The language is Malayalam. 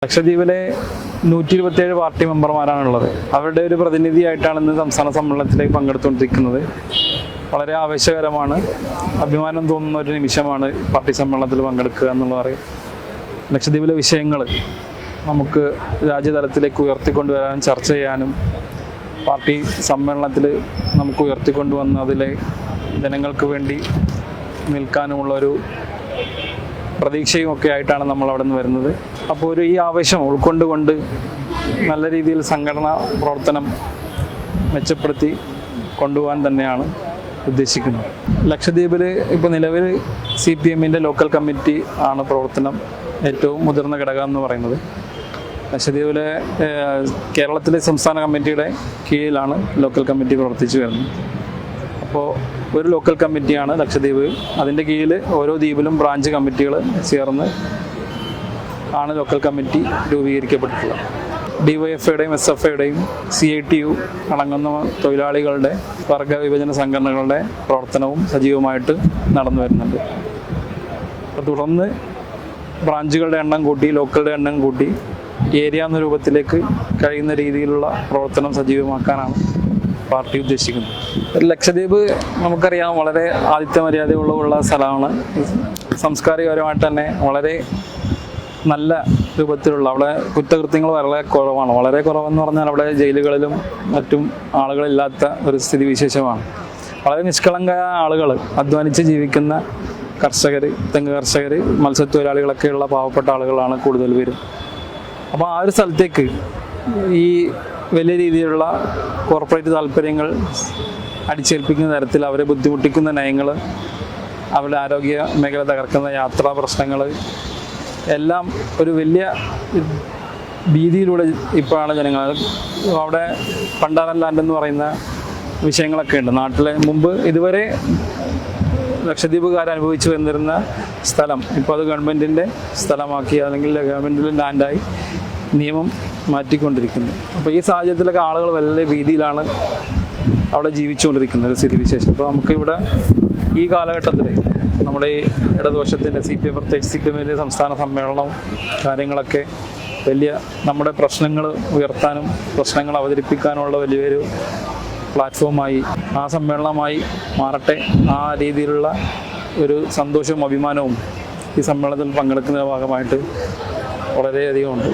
ലക്ഷദ്വീപിലെ 127 പാർട്ടി മെമ്പർമാരാണുള്ളത്. അവരുടെ ഒരു പ്രതിനിധിയായിട്ടാണ് ഇന്ന് സംസ്ഥാന സമ്മേളനത്തിലേക്ക് പങ്കെടുത്തുകൊണ്ടിരിക്കുന്നത്. വളരെ ആവേശകരമാണ്, അഭിമാനം തോന്നുന്ന ഒരു നിമിഷമാണ് പാർട്ടി സമ്മേളനത്തിൽ പങ്കെടുക്കുക എന്നുള്ളത് പറയും. ലക്ഷദ്വീപിലെ വിഷയങ്ങൾ നമുക്ക് രാജ്യതലത്തിലേക്ക് ഉയർത്തിക്കൊണ്ടുവരാനും ചർച്ച ചെയ്യാനും പാർട്ടി സമ്മേളനത്തിൽ നമുക്ക് ഉയർത്തിക്കൊണ്ടുവന്ന് അതിലെ ജനങ്ങൾക്ക് വേണ്ടി നിൽക്കാനുമുള്ളൊരു പ്രതീക്ഷയും ഒക്കെ ആയിട്ടാണ് നമ്മൾ അവിടെ നിന്ന് വരുന്നത്. അപ്പോൾ ഈ ആവേശം ഉൾക്കൊണ്ടുകൊണ്ട് നല്ല രീതിയിൽ സംഘടനാ പ്രവർത്തനം മെച്ചപ്പെടുത്തി കൊണ്ടുപോകാൻ തന്നെയാണ് ഉദ്ദേശിക്കുന്നത്. ലക്ഷദ്വീപിൽ ഇപ്പോൾ നിലവിൽ CPM-ൻ്റെ ലോക്കൽ കമ്മിറ്റി ആണ് പ്രവർത്തനം ഏറ്റവും മുതിർന്ന ഘടകം എന്ന് പറയുന്നത്. ലക്ഷദ്വീപിലെ കേരളത്തിലെ സംസ്ഥാന കമ്മിറ്റിയുടെ കീഴിലാണ് ലോക്കൽ കമ്മിറ്റി പ്രവർത്തിച്ചു വരുന്നത്. അപ്പോൾ ഒരു ലോക്കൽ കമ്മിറ്റിയാണ് ലക്ഷദ്വീപ്. അതിൻ്റെ കീഴിൽ ഓരോ ദ്വീപിലും ബ്രാഞ്ച് കമ്മിറ്റികൾ ചേർന്ന് ആണ് ലോക്കൽ കമ്മിറ്റി രൂപീകരിക്കപ്പെട്ടിട്ടുള്ളത്. DYFIയുടെയും SFIയുടെയും CITU അടങ്ങുന്ന തൊഴിലാളികളുടെ വർഗ വിഭജന സംഘടനകളുടെ പ്രവർത്തനവും സജീവമായിട്ട് നടന്നു വരുന്നുണ്ട്. അപ്പോൾ തുടർന്ന് ബ്രാഞ്ചുകളുടെ എണ്ണം കൂട്ടി, ലോക്കലുടെ എണ്ണം കൂട്ടി ഏരിയ എന്ന രൂപത്തിലേക്ക് കഴിയുന്ന രീതിയിലുള്ള പ്രവർത്തനം സജീവമാക്കാനാണ് പാർട്ടി ഉദ്ദേശിക്കുന്നത്. ലക്ഷദ്വീപ് നമുക്കറിയാം വളരെ ആതിഥ്യ മര്യാദയുള്ള സ്ഥലമാണ്. സാംസ്കാരികപരമായിട്ട് തന്നെ വളരെ നല്ല രൂപത്തിലുള്ള, അവിടെ കുറ്റകൃത്യങ്ങൾ വളരെ കുറവാണ്. വളരെ കുറവെന്ന് പറഞ്ഞാൽ അവിടെ ജയിലുകളിലും മറ്റും ആളുകളില്ലാത്ത ഒരു സ്ഥിതിവിശേഷമാണ്. വളരെ നിഷ്കളങ്കമായ ആളുകൾ, അധ്വാനിച്ച് ജീവിക്കുന്ന കർഷകർ, തെങ്ങ് കർഷകർ, മത്സ്യത്തൊഴിലാളികളൊക്കെയുള്ള പാവപ്പെട്ട ആളുകളാണ് കൂടുതൽ പേരും. അപ്പോൾ ആ ഒരു സ്ഥലത്തേക്ക് ഈ വലിയ രീതിയിലുള്ള കോർപ്പറേറ്റ് താല്പര്യങ്ങൾ അടിച്ചേൽപ്പിക്കുന്ന തരത്തിൽ അവരെ ബുദ്ധിമുട്ടിക്കുന്ന നയങ്ങൾ, അവരുടെ ആരോഗ്യ മേഖല തകർക്കുന്ന യാത്രാ പ്രശ്നങ്ങൾ എല്ലാം ഒരു വലിയ ഭീതിയിലൂടെ ഇപ്പോഴാണ് ജനങ്ങൾ. അവിടെ പണ്ടാരൻ ലാൻഡ് എന്ന് പറയുന്ന വിഷയങ്ങളൊക്കെ ഉണ്ട് നാട്ടിലെ. മുമ്പ് ഇതുവരെ ലക്ഷദ്വീപുകാർ അനുഭവിച്ചു വന്നിരുന്ന സ്ഥലം ഇപ്പോൾ അത് ഗവൺമെൻറ്റിൻ്റെ സ്ഥലമാക്കി, അല്ലെങ്കിൽ ഗവൺമെൻറ്റിൻ്റെ ലാൻഡായി നിയമം മാറ്റിക്കൊണ്ടിരിക്കുന്നു. അപ്പോൾ ഈ സാഹചര്യത്തിലൊക്കെ ആളുകൾ വലിയ ഭീതിയിലാണ് അവിടെ ജീവിച്ചുകൊണ്ടിരിക്കുന്ന ഒരു സ്ഥിതിവിശേഷം. അപ്പോൾ നമുക്കിവിടെ ഈ കാലഘട്ടത്തിൽ നമ്മുടെ ഈ ഇടതുപക്ഷത്തിൻ്റെ CPM, പ്രത്യേകിച്ച് CPM-ൻ്റെ സംസ്ഥാന സമ്മേളനവും കാര്യങ്ങളൊക്കെ വലിയ നമ്മുടെ പ്രശ്നങ്ങൾ ഉയർത്താനും പ്രശ്നങ്ങൾ അവതരിപ്പിക്കാനുള്ള വലിയൊരു പ്ലാറ്റ്ഫോമായി, ആ സമ്മേളനമായി മാറട്ടെ. ആ രീതിയിലുള്ള ഒരു സന്തോഷവും അഭിമാനവും ഈ സമ്മേളനത്തിൽ പങ്കെടുക്കുന്ന ഭാഗമായിട്ട് വളരെയധികം ഉണ്ട്.